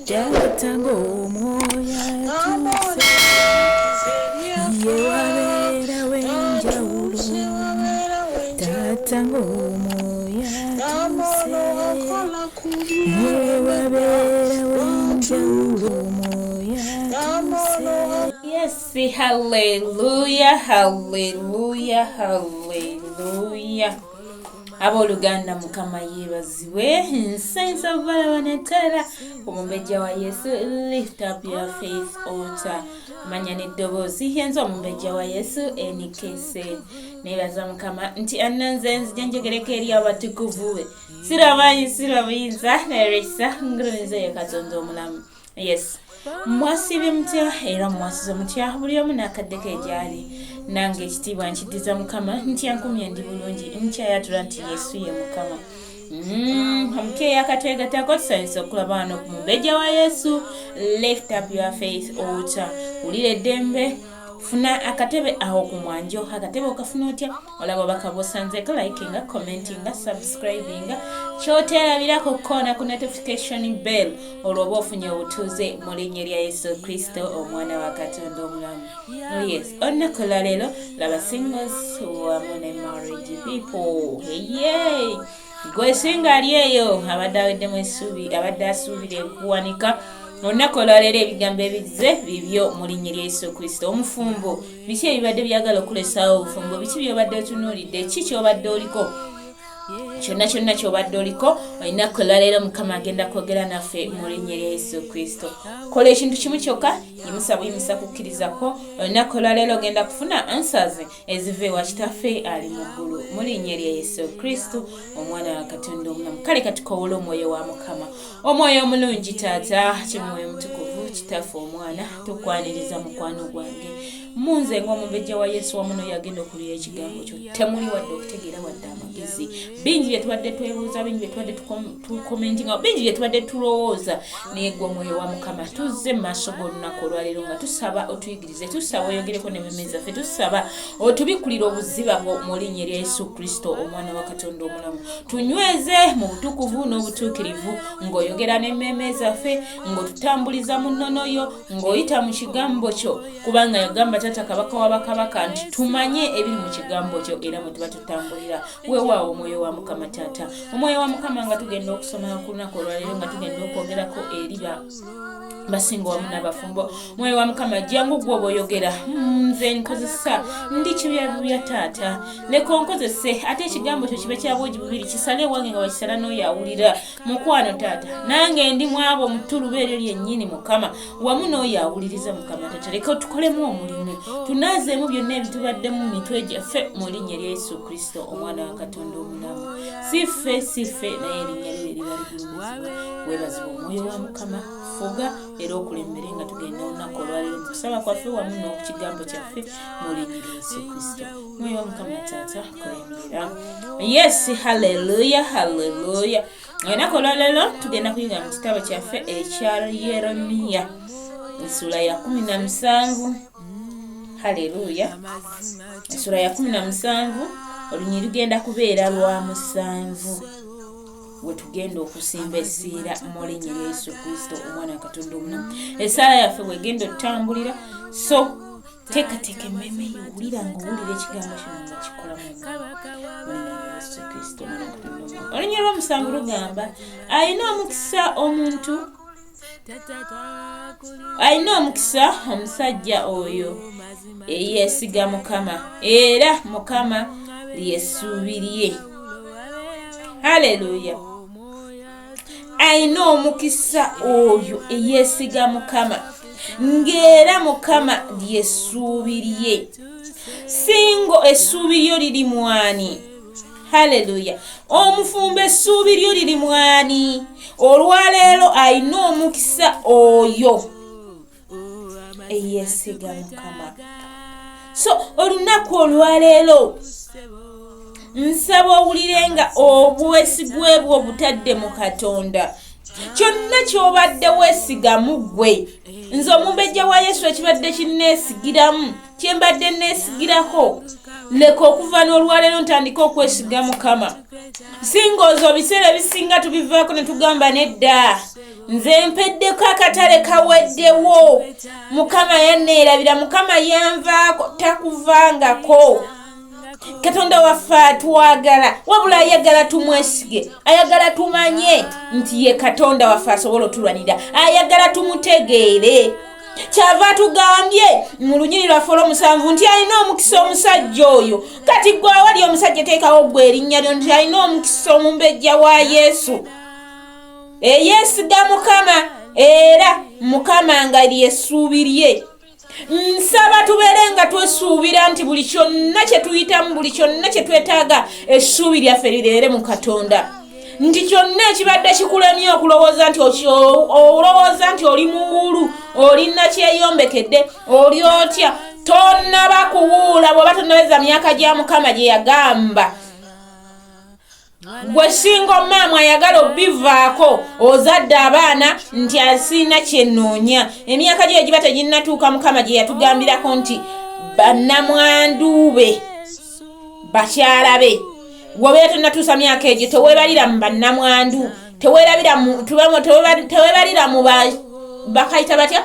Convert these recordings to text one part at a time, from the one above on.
Jatango moya tuse Yewabera wenjawulo Tatango moya tuse Yewabera wenjawulo moya tuse. Yes, hallelujah, hallelujah, hallelujah. Abo Luganda mukama yebaziwe nsensa balabanetera omumbejja wa Yesu. Lift up your faith altar. Manya neddobozi yenzo omumbejja wa Yesu NKSM. Nebaza mukama nti annanze nzijenjegereko eri abatukuvu be sirabuyinza neresa ngronze yakatonda omulamu. Yes, mwasibye mutya era mwasize mutya buli omu n'akaddeko egyali nange ekitiibwa nkiddiza mukama nti yankumye ndi bulungi nkyayatula nti Yesu ye mukama. Omukeeya akatwegatako tusanyusa okulaba wano ku mumbejja wa Yesu. Lift up your faith altar. Wulira eddembe, funa akatebe aho ku mwanjo. Akatebe okafuna otya? Olaba bakabosanzeko likinga, commentinga, subscribinga. Kyoterabirako kona ku notification bell olwoba ofunye obutuuze mu linnya lya Yesu Kristo omwana wa Katonda omulamu. Oh yes, olunaku lwaleero laba singles wamu ne marriage people. Yay! Gwe singa ali eyo abadde aweddemu essuubi, abadde asuubira okuwanika. Olunaku olwaleero ebigambo ebize bibyo mu linnya lya Yesu Kristo. Omufumbo, biki ebibadde byagala okulesaawo obufumbo? Biki byobadde otunuulidde? Ki kyobadde oliko? Kyonna kyobadde oliko olunaku olwaleero mukama agenda kwogera naffe mu linnya lya Yesu Kristo. Kola ekintu kimu kyokka, yimusa kukkirizako. Olunaku olwaleero ogenda kufuna answers eziva ewa kitaffe ali mu ggulu mu linnya lya Yesu Kristo omwana wa Katonda omulamu. Kale katukowole omwoyo wa mukama, omwoyo omulungi taata, kimwoyo mutukuvu kitaffe omwana, tukwaniriza mukwano gwange munze ng'omumbejja wa Yesu wamu n'oyo agenda okuwulira ekigambo kyo. Temuli wadde okutegeera wadde amagezi. Bingi bye tubadde twebuuza, bingi bye tubadde tukomentinga, bingi bye tubadde tulowooza, naye gwe omwoyo wa mukama tuzze mu maaso g'olunaku olwaleero nga tusaba otuyigirize, tusaba oyogereko n'emmeme zaffe, tusaba otubikulire obuziba bwo mu linnya lya Yesu Kristo omwana wa Katonda omulamu. Tunyweze mu butukuvu n'obutuukirivu ng'oyogera n'emmeme zaffe, ng'otutambuliza mu nnonoyo, ng'oyita mu kigambo kyo, kubanga yagamba Taata Kabaka w'abakabaka nti tumanye ebiri mu kigambo kyo era mwe tuba tutambulira. Weewaawo omwoyo wa mukama taata, omwoyo wa mukama nga tugenda okusoma ku lunaku olwaleero, nga tugenda okwogerako eri basingo wamu n'abafumbo. Omwoyo wa mukama jangu gwe oboyogera, nze nkozesa ndi kibya taata, leka onkozese ate ekigambo kyo kibe kya bwogi bubiri, kisale wange nga wakisala n'oyo awulira. Mukwano taata, nange ndi mwabo mutulubeeryo lyennyini mukama wamu n'oyo awuliriza mukama taata, leka otukolemu omulimu, tunaazeemu byonna ebitubaddemu mu mitwe gyaffe mu linnya lya Yesu Kristo omwana wa Katonda omulamu. Siffe naye erinnya lye liba ligulumizibwa. Weebazibwa omwoyo wa mukama, fuga era okulembere nga tugenda olunaku olwaleero mu kusaba kwaffe wamu n'okukigambo kyaffe mu linnya lya Yesu Kristo. Omwoyo wa mukama taata kulembera. Yes, hallelujah, hallelujah. Olunaku olwaleero tugenda kuyiga mu kitabo kyaffe ekya Yeremiya ensula ya 17. Hallelujah. Ensula ya 17 olunyi lugenda kubeera lwa 7 wetugenda okusimba essiira mu linnya lya Yesu Kristo omwana wa Katonda omulamu. Essaala yaffe wegenda otambulira, so teekateeka emmeme yo, wulira ng'owulira ekigambo kino nga kikola mu linnya lya Yesu Kristo omwana wa Katonda omulamu. Olunyi lwa 7 lugamba alina omukisa omuntu, alina omukisa omusajja oyo eyeesiga Mukama era Mukama lyesuubirye. Haleluya. Alina omukisa oyo eyeesiga Mukama ng'era Mukama lyesuubirye. Singo essuubi lyo liri mwani? Haleluya. Omufumbo essuubi lyo liri mwani? Olwaleero alina omukisa oyo eyeesiga Mukama. So olunaku olwaleero nsaba owulirenga obwesigwe bwo butadde mu Katonda. Kyonna ky'obadde weesigamu ggwe, nze omumbejja wa Yesu ekibadde kinneesigiramu, kye mbadde neesigirako, leka okuva n'olwaleero ntandika okwesiga Mukama. Singoozi ebiseera ebisinga tubivaako ne tugamba nedda, nze mpeddeko akatale kaweddewo Mukama yanneerabira Mukama yanvaako takuvangako Katonda waffe atwagala wabula ayagala tumwesige ayagala tumanye nti ye Katonda waffe asobola otulwanira ayagala tumutegeere kyava tugambye mu lunyiri lwaffe olw'omusanvu nti alina omukisa omusajja oyo kati gwe awali omusajja teekawo gwe erinnya lyo nti alina omukisa omumbejja wa Yesu yeesiga Mukama era Mukama nga lyessuubi lye nsaba tubeere nga twesuubira nti buli kyonna kye tuyitamu buli kyonna kye twetaaga essuubi lyaffe lireere mu Katonda nti kyonna ekibadde kikulemye okulowooza nti olowooza nti oli muwulu olina kyeyombekedde oli otya tonnaba kuwuula bw'oba tonnaweza myaka gya Mukama gye yagamba gwe singa maama ayagala obivaako ozadde abaana nti asina kyenoonya emyaka gye giba teginnatuuka Mukama gye yatugambirako nti bannamwandu be bakyala be wobeera tonnatuusa myaka egyo teweebalira mu bannamwandu teweebalira mu bakayita batya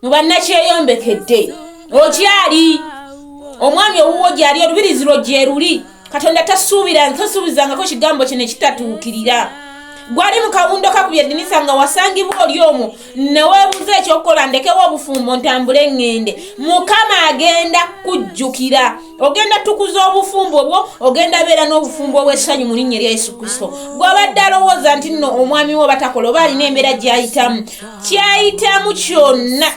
mu bannakyeyombekedde okyali omwami owuwo gyali olubiriziro gye luli Katonda tasuubizangako kigambo kino ekitatuukirira gwali mu kawundo kakubye eddinisa nga wasangibwa oli omwo neweebuuza ekyokukola ndekewo obufumbo ntambule ngende Mukama agenda kujjukira ogenda tukuza obufumbo obwo ogenda beera n'obufumbo obw'essanyu mu linnya lya Yesu Kristo gw'abadde alowooza nti nno omwami wo batakola oba alina embeera gy'ayitamu kyayitamu kyonna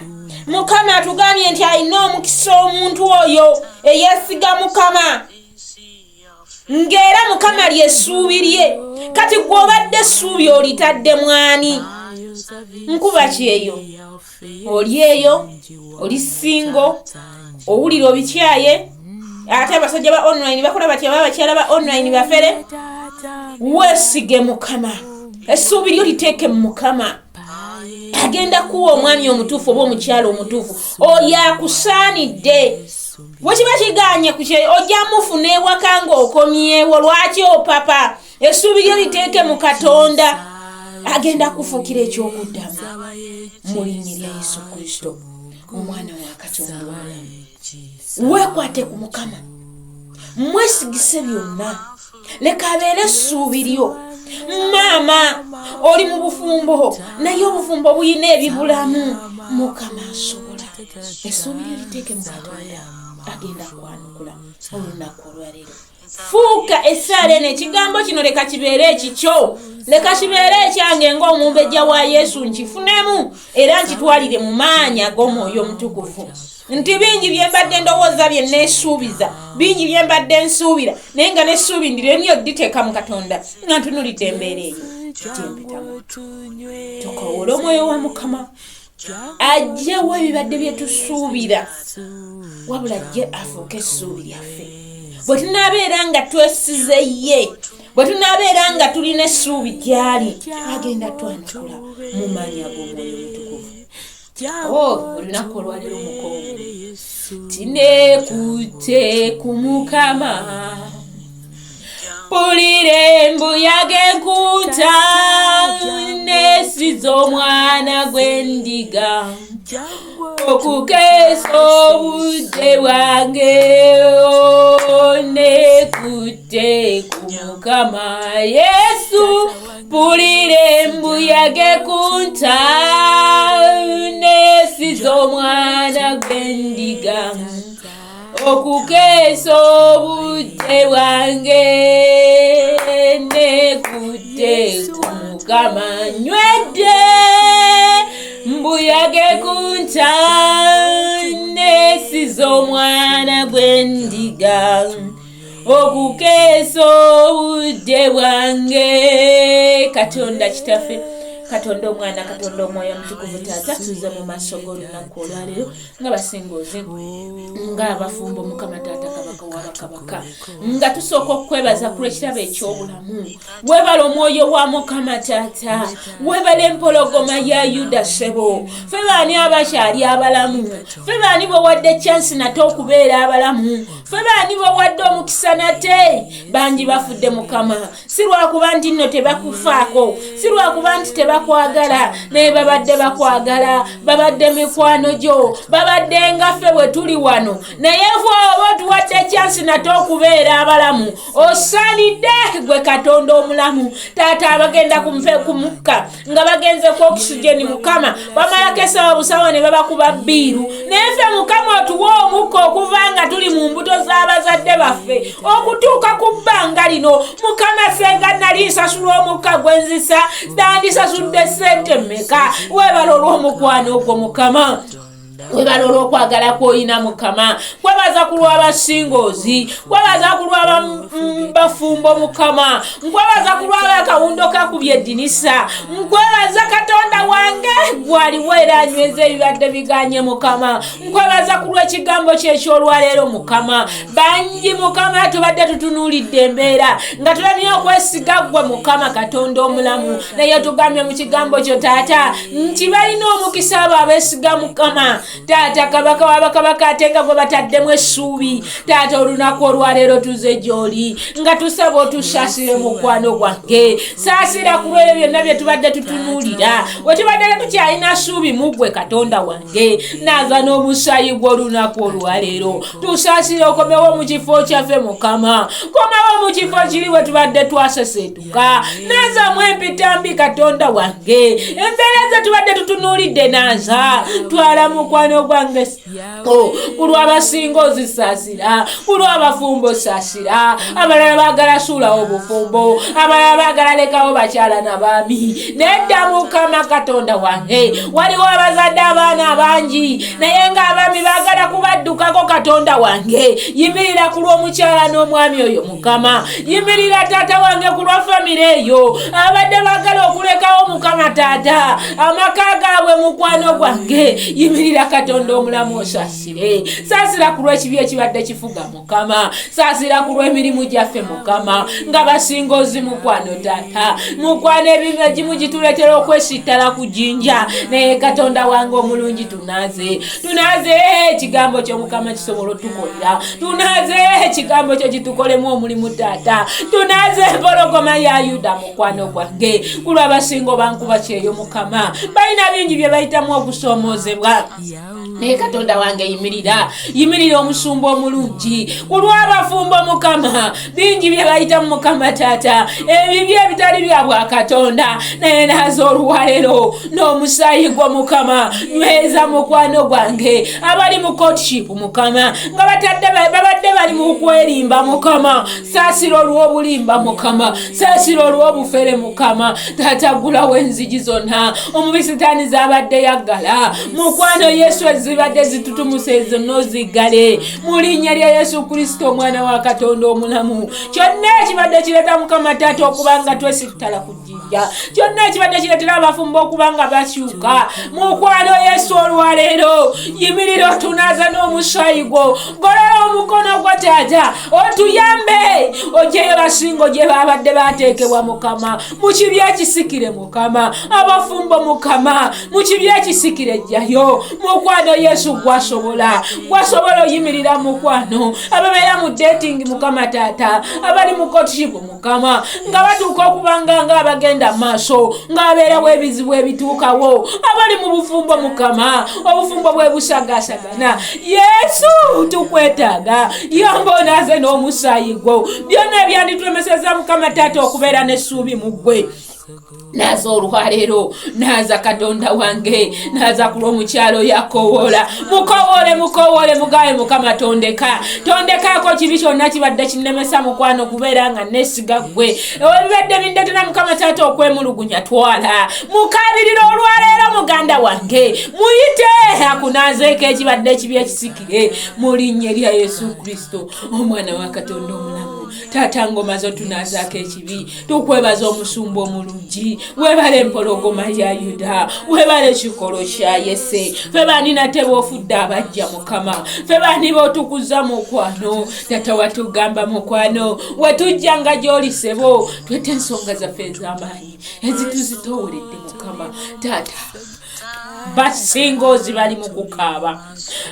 Mukama atugambye nti alina omukisa omuntu oyo eyeesiga Mukama ngera Mukama lyessuubi lye kati gw'obadde essuubi olitadde mwani nkuba kyeyo oli eyo oli singo owulira obikyaye ate abasajja ba online bakola batya babakyala ba online bafere weesige Mukama essuubi lyo liteeke mu Mukama agenda kuwa omwami omutuufu oba omukyala omutuufu oyo akusaanidde wekiba kiganye kukye ojja mufuna ewaka ng'okomyewo lwaki opapa essuubi lyo liteeke mu Katonda agenda kufuukira ekyokuddamu mu linnya lya Yesu Kristo omwana wa Katonda weekwate ku Mukama mwesigise byonna leka abeere essuubi lyo maama oli mu bufumbo naye obufumbo buyina ebibulamu Mukama asobola essuubi lyo liteeke mu Katonda agenda kwanukula olunaku olwaleero fuuka essaala eno ekigambo kino leka kibeere ekikyo leka kibeere ekyange ng'omumbejja wa Yesu nkifunemu era nkitwalire mu maanyi ag'omwoyo omutukufu nti bingi bye mbadde ndowooza bye neesuubiza bingi bye mbadde nsuubira naye nga n'essuubi ndire niyo diteeka mu Katonda nga ntunulidde embeera eyo gyembitamu tukowole omwoyo wa Mukama ajjewo ebibadde bye tusuubira wabula ajje afuuke essuubi lyaffe bwe tunaabeera nga twesize ye bwe tunaabeera nga tulina essuubi gyali agenda twanukula mu maanyi ag'omwoyo omutukuvu olunaku olwaleero mukowu tinekutte ku Mukama mpulira embuyaga enkuta nesiza omwana gw'endiga okukeesa obudde bwange nekutte ku Mukama Yesu mpulira embuyaga enkuta nesiza omwana gw'endiga okukeesa obudde bwange nekutte ku Mukama nywedde mbuyaga kunta nesiza omwana gw'endiga okukeesa obudde bwange Katonda kitaffe Katonda omwana Katonda omwoyo omutukuvu taata tuze mu maaso g'olunaku olwaleero nga basingozi nga abafumbo Mukama taata kabaka w'abakabaka nga tusooka okwebaza ku lw'ekirabo eky'obulamu weebala omwoyo wa Mukama taata weebala empologoma ya Yuda ssebo ffe baani abakyali abalamu ffe baani bwe wadde chance nate okubeera abalamu ffe baani bawadde omukisa nate bangi bafudde mukama si lwakuba nti nno tebakufaako si lwakuba nti tebakwagala naye babadde bakwagala babadde mikwano gyo babadde nga ffe bwe tuli wano naye oba tuwadde chansi nate okubeera abalamu osalidde gwe Katonda omulamu taata abagenda kumukka nga bagenze ku oxygen mukama bamalako esawa busawa ne babakuba bbiiru naye ffe mukama otuwa omukka okuva nga tuli mu mbuto z'abazadde baffe okutuuka ku bbanga lino mukama senga nali nsasula omukka gwenzisa nandisasudde ssente mmeka webala olw'omukwano ogwo mukama webala olw'okwagala kw'olina mukama nkwebaza ku lw'abasingozi nkwebaza ku lw'abafumbo mukama nkwebaza ku lw'abakawundo kakubye eddinisa nkwebaza Katonda wange gwaliwo era anyweza ebibadde biganye mukama nkwebaza ku lw'ekigambo kyekyolwaleero mukama bangi mukama tubadde tutunuulidde embeera nga tulabye okwesiga ggwe mukama Katonda omulamu naye tugambye mu kigambo kyo taata nti balina omukisa abo abeesiga mukama taata kabaka wabakabaka ate nga gwe bataddemu essuubi taata olunaku olwaleero tuze gy'oli nga tusaba otusaasire mukwano gwange saasira ku lwebyo byonna bye tubadde tutunuulira we tubadde tukyalina ssuubi mu ggwe Katonda wange naaza n'omusaayi gw'olunaku olwaleero tusaasire okomewo mu kifo kyaffe mukama komewo mu kifo kiri we tubadde twaseseetuka naazamu empitambi Katonda wange embeera ze tubadde tutunuulidde naaza twala mukwano gwange ku lw'abasinga ozisaasira ku lw'abafumbo osaasira abalala baagala suulawo obufumbo abalala baagala lekawo bakyala n'abaami nedda mukama Katonda wange waliwo abazadde abaana abangi naye ng'abaami baagala kubaddukako Katonda wange yimirira ku lw'omukyala n'omwami oyo mukama yimirira taata wange ku lwa famire eyo abadde baagala okulekawo mukama taata amaka gaabwe mukwano gwange yimirira Katonda omulamu osaasire saasira ku lw'ekibi ekibadde kifuga mukama saasira ku lw'emirimu gyaffe mukama nga basingozi mukwano taata mukwano ebimu egimu gituleetera okwesittala ku jjinja naye Katonda wange omulungi tunaaze ekigambo kyo mukama kisobola otukolera tunaaze ekigambo kyo kitukolemu omulimu taata tunaaze empologoma ya Yuda mukwano gwange ku lw'abasingo bankuba kyeyo mukama balina bingi bye bayitamu okusoomoozebwa naye Katonda wange yimirira omusumba omulungi ku lw'abafumbo mukama bingi bye bayitamu mukama taata ebibyo ebitali bya bwa Katonda naye naaza olwaleero n'omusaayi gwo mukama nyweza mukwano gwange abali mu courtship mukama nga babadde bali mu kwerimba mukama saasira olw'obulimba mukama saasira olw'obufere mukama taata gulawo enzigi zonna omubisitaani zabadde yaggala mukwano Yesu ezibadde zitutumuse ezo n'ozigale mu linnya lya Yesu Kristo omwana wa Katonda omulamu kyonna ekibadde kireeta mukama taata okubanga twesittala ku jjinja kyonna ekibadde kireetera abafumbo okubanga bakyuka mukwano Yesu olwaleero yimirira otunaaza n'omusaayi gwo golola omukono gwo taata otuyambe ogyeyo basingo gye babadde bateekebwa mukama mu kibi ekisikire mukama abafumbo mukama mu kibi ekisikire ejjayo mukwano Yesu gwasobola oyimirira mukwano ababeera mu dating mukama taata abali mu courtship mukama nga batuuka okubanga nga abagenda maaso ng'abeerawo ebizibu ebituukawo abali mu bufumbo mukama obufumbo bwe busagasagana Yesu tukwetaaga yamba onaaze n'omusaayi gwo byonna ebyanditulemeseza mukama taata okubeera n'essuubi mu ggwe naaza olwaleero naaza Katonda wange naaza ku lw'omukyalo yakowoola mukowoole mugawe mukama tondekaako kibi kyonna kibadde kinnemesa mukwano kubeera nga neesiga ggwe ebibadde bindeetera mukama taata okwemulugunya twala mukabirira olwaleero muganda wange muyite akunaazeeko ekibadde ekibi ekisikire mu linnya lya Yesu Kristo omwana wa Katonda omulamu tata ngoma zo tunazaako ekibi tukwebaza omusumba omulungi webale empologoma ya Yuda webale kikolo kya Yese fe bani nate bofudde abajja Mukama fe bani botukuza mukwano tata watugamba mukwano watujja nga gy'oli sebo twete ensonga zaffe ez'amaanyi ezituzitooweredde Mukama tata basingo zibali mu kukaaba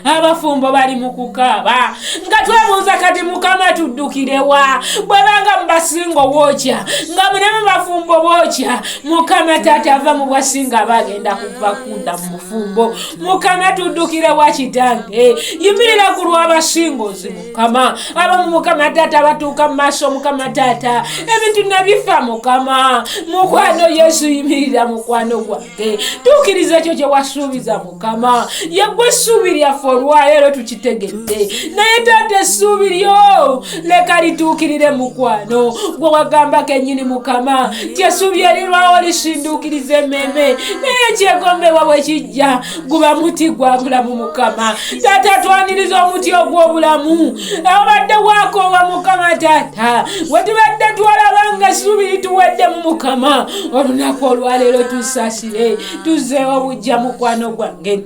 abafumbo bali mu kukaaba nga twebuuza kati Mukama tuddukirewa bwebanga mu basingo wokya nga munemu bafumbo bokya Mukama tata ava mu basinga bagenda kubakunda mu mufumbo Mukama tuddukirewa kitange yimirira ku lw'abasingo zi Mukama abamu Mukama tata batuuka mu maaso Mukama tata ebintu nabifa Mukama mukwano Yesu yimirira mukwano gwange tuukiriza ekyo kye wasuubiza Mukama yagwe essuubi lyaffe olwaleero tukitegedde naye tata essuubi lyo leka lituukirire mukwano gwe wagamba kennyini Mukama tyessuubi erirwawo lisinduukiriza emmeeme naye ekyegombebwa bwe kijja guba muti gwa bulamu Mukama tata twaniriza omuti ogw'obulamu obadde waakoowa Mukama tata wetubadde twalabanga essuubi lituwedde mu Mukama olunaku olwaleero tusaasire tuzzeewo bujja mukwano gwange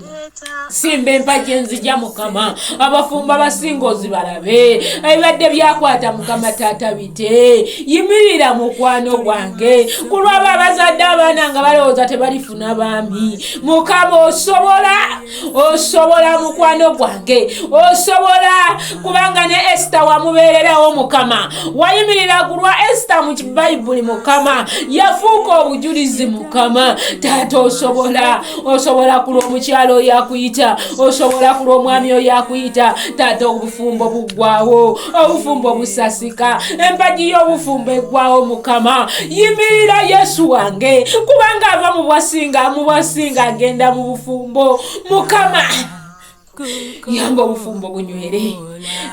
simba empagi enzija Mukama abafumba basingo zibalabe ebibadde byakwata Mukama tata bite yimirira mukwano gwange kulwaba abazadde abaana nga balowooza tebalifuna baami Mukama osobola mukwano gwange osobola kubanga ne Esther wamubeererawo Mukama wayimirira kulwa Esther mu Bayibuli Mukama yafuuka obujulizi Mukama tata osobola kulwa omukyalo yakuyita osobola kulwa omwami oyo akuyita tata obufumbo buggwawo obufumbo busasika empagi y'obufumbo eggwawo Mukama yimirira Yesu wange kubanga ava mu bwasinga agenda mu bufumbo Mukama yamba obufumbo bunywere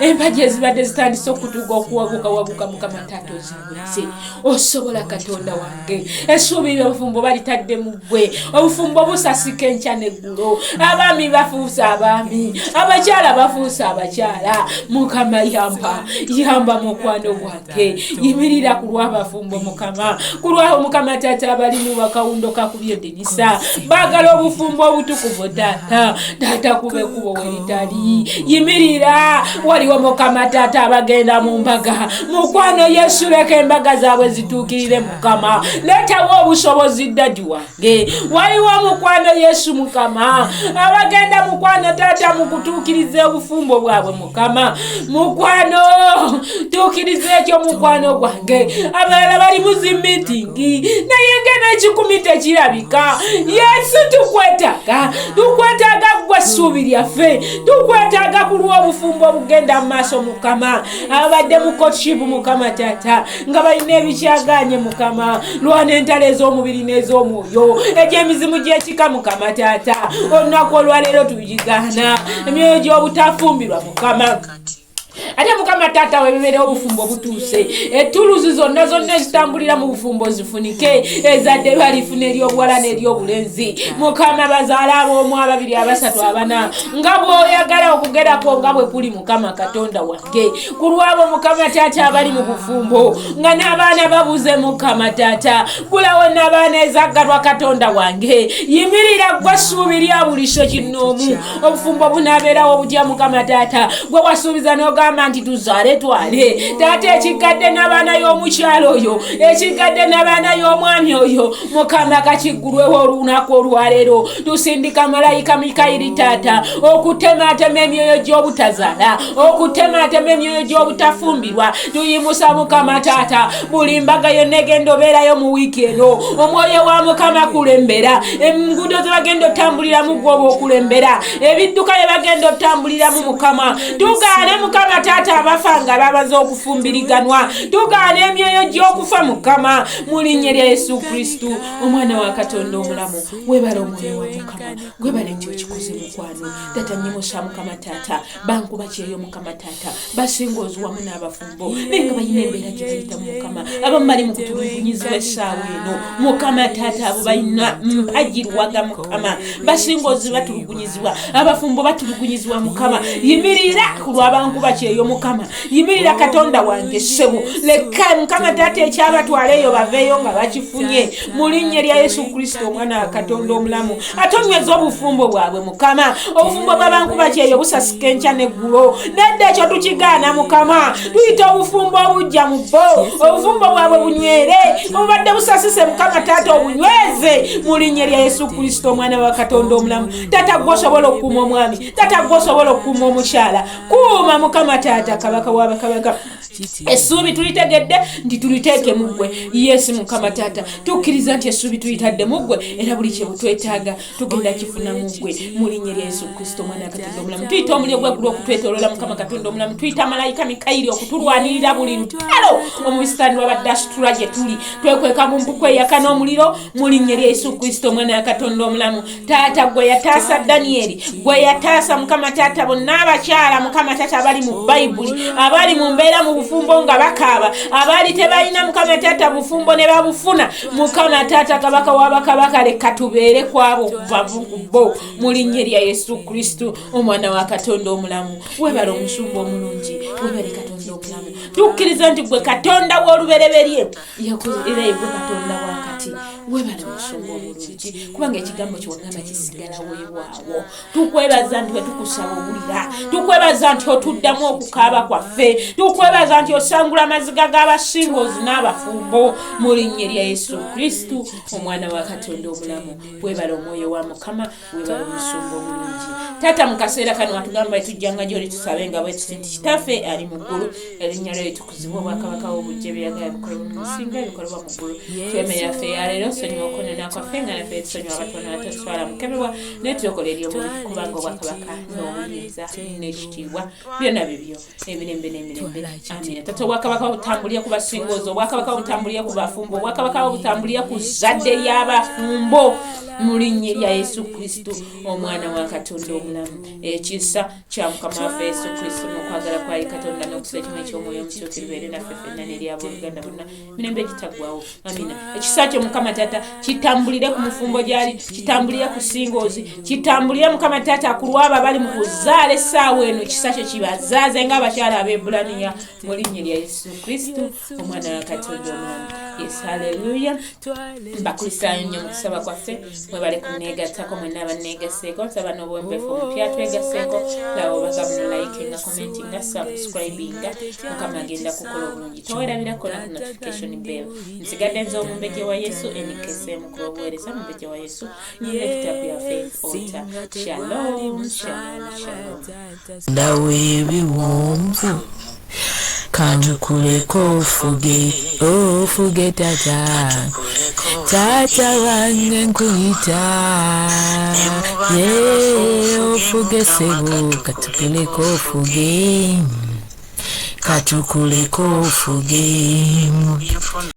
empagi ezibadde zitandise okutuga okuwaguka Mukama tata ozibulise osobola Katonda wange essuubi ly'obufumbo balitadde mu ggwe obufumbo busasika enkya n'eggulo abaami bafuusa abaami abakyala bafuusa abakyala Mukama yamba mukwano gwange yimirira ku lw'abafumbo Mukama ku lw'abo Mukama tata abali mu bakawundo kakubye edinisa baagala obufumbo obutukuvu tata kube kubo weritali yimirira waliwo Mukama tata abagenda mu mbaga mukwano Yesu leka embaga zaabwe zituukirire Mukama letawo obusobozi ddagi wange waliwo mukwano Yesu Mukama abagenda mukwano tata mu kutuukiriza obufumbo bwabwe Mukama mukwano tuukiriza ekyo mukwano gwange abalala bali mu zimitingi naye ngena ekikumi tekirabika Yesu tukwetaaga gwe essuubi lyaffe tukwetaaga ku lw'obufumbo obugenda mu maaso Mukama abadde mu kotshipu Mukama tata nga balina ebikyaganye Mukama lwana entalo ez'omubiri n'ez'omwoyo egy'emizimu gy'ekika Mukama tata olunaku olwaleero tugigaana emyoyo gy'obutafumbirwa Mukama ate Mukama tata webeberewo obufumbo butuuse ettuluzi zonna ezitambulira mu bufumbo zifunike ezadde balifuna ery'obuwala n'ery'obulenzi Mukama bazaala ab'omu ababiri abasatu abana nga bw'oyagala okugerako nga bwe kuli Mukama Katonda wange ku lwabo Mukama tata abali mu bufumbo nga n'abaana babuze Mukama tata gulawo n'abaana ezaggalwa Katonda wange yimirira gwe essuubi lya buli so kinnoomu obufumbo bunaabeerawo butya Mukama tata gwe wasuubiza n'ogamba nti tuzaale twale tata ekigadde n'abaana y'omukyalo oyo ekigadde n'abaana y'omwami oyo Mukama kakiggulwewo olunaku olwaleero tusindika malayika Mikayiri tata okutematema emyoyo gy'obutazaala okutematema emyoyo gy'obutafumbirwa tuyimusa Mukama tata buli mbaga yonna egenda obeerayo mu wiiki eno omwoyo wa Mukama kulembera enguudo ze bagenda otambuliramu gwoba okulembera ebidduka bye bagenda otambuliramu Mukama tugaane Mukama tata abafa nga babaze okufumbiriganwa tugaane emyoyo gy'okufa Mukama mu linnya lya Yesu Kristo omwana wa Katonda omulamu webale omwoyo wa Mukama gwebale nti okikoze mukwano tata nyimusa Mukama tata bankuba kyeyo Mukama tata basingozi wamu n'abafumbo benga balina embeera gye bayitamu Mukama abamu bali mu kutulugunyizibwa essaawa eno Mukama tata abo balina mpagirwaga Mukama basingozi batulugunyizibwa abafumbo batulugunyizibwa Mukama yimirira ku lw'abankuba kyeyo eryo Mukama yimirira Katonda wange ssebo leka Mukama taata ekyabatwala eyo baveeyo nga bakifunye mu linnya lya Yesu Kristo omwana wa Katonda omulamu atonyweza obufumbo bwabwe Mukama obufumbo bw'abantu bakyeyo busasika enkya n'eggulo nedda ekyo tukigaana Mukama tuyita obufumbo obujja mu bo obufumbo bwabwe bunywere obubadde busasise Mukama taata obunyweze mu linnya lya Yesu Kristo omwana wa Katonda omulamu taata gwe osobola okuuma omwami taata gwe osobola okuuma omukyala kuuma Mukama taata kabaka w'abakabaka essuubi tulitegedde nti tuliteeke mu ggwe Yesu Mukama taata tukkiriza nti essuubi tulitadde mu ggwe era buli kye butwetaaga tugenda kifuna mu ggwe mu linnya lya Yesu Kristo omwana wa Katonda omulamu tuyita omuliro gw'eggulu okutwetooloola Mukama Katonda omulamu tuyita malayika Mikayiri okutulwanirira buli lutalo omubisitaani wabadde asitula gye tuli twekweka mu mpuku eyaka n'omuliro mu linnya lya Yesu Kristo omwana wa Katonda omulamu taata gwe yataasa Danyeri gwe yataasa Mukama taata bonna abakyala Mukama taata abali mu Bayibuli abali mu mbeera mu bufumbo nga bakaaba abali tebalina Mukama taata bufumbo ne babufuna Mukama taata kabaka w'abakabaka leka tubeere kwabo kubo mu linnya lya Yesu Kristo omwana wa Katonda omulamu webale omusumba omulungi webale Katonda omulamu tukkiriza nti gwe Katonda w'olubereberye era ye gwe Katonda wakati webale omusumba omulungi kubanga ekigambo ky'owangamba kisigala weewaawo tukwebaza nti wetukusaba obulira tukwebaza nti otuddamu okukaaba kwaffe tukwebaza nti osangula amaziga g'abasingozi n'abafumbo mu linnya lya Yesu Kristo omwana wa Katonda omulamu webale omwoyo wa Mukama webale omusumba omulungi taata mu kaseera kano watugamba etujjanga gy'oli tusabe nga bwe tuti nti kitaffe ali mu ggulu erinnya lyo litukuzibwa obwakabaka obujje byagala bikolebwa mu nsinga bikolebwa mu ggulu tweme yaffe yaleero sonyiwa okonena kwaffe nga naffe tusonyiwa abatono abatoswala mukemebwa netulokola ery'omubiri kubanga obwakabaka n'obuyinza n'ekitiibwa byonna bibyo emirembe n'emirembe amina taata obwakabaka butambulira ku basingozi obwakabaka butambulira ku bafumbo obwakabaka butambulira ku zadde ly'abafumbo mu linnya lya Yesu Kristo omwana wa Katonda omulamu ekisa kya Mukama waffe Yesu Kristo n'okwagala kwa Katonda n'okusa ekimu eky'omwoyo omutuukirivu bibeere naffe ffenna n'eryabooluganda bonna mirembe gitaggwaawo amina ekisa kyo Mukama taata kitambulire ku mufumbo gyali kitambulire ku singoozi kitambulire Mukama taata ku lwabo abali mu kuzaala essaawa eno ekisa kyo kibazaaze ng'abakyala ab'Ebbulaniya mu linnya lya Yesu Kristo omwana wa Katonda omulamu yes haleluya mbakulisaayo nnyo mu kusaba kwaffe mwebale kunneegattako mwenna abanneegaseeko nsaba n'obuwembeefu omupya twegaseeko laba obaga muno like nga commenting nga subscribing Mukama agenda kukola obulungi towerabirako na notification bell nsigadde nze omumbejja wa Yesu NKSM ku obuweereza omumbejja wa Yesu n'ekitabu ya faith altar shalom shalom shalom ndawe ebiwonvu kantukuleko ofuge tata wange nkuyita ofuge sebo katukuleko ofuge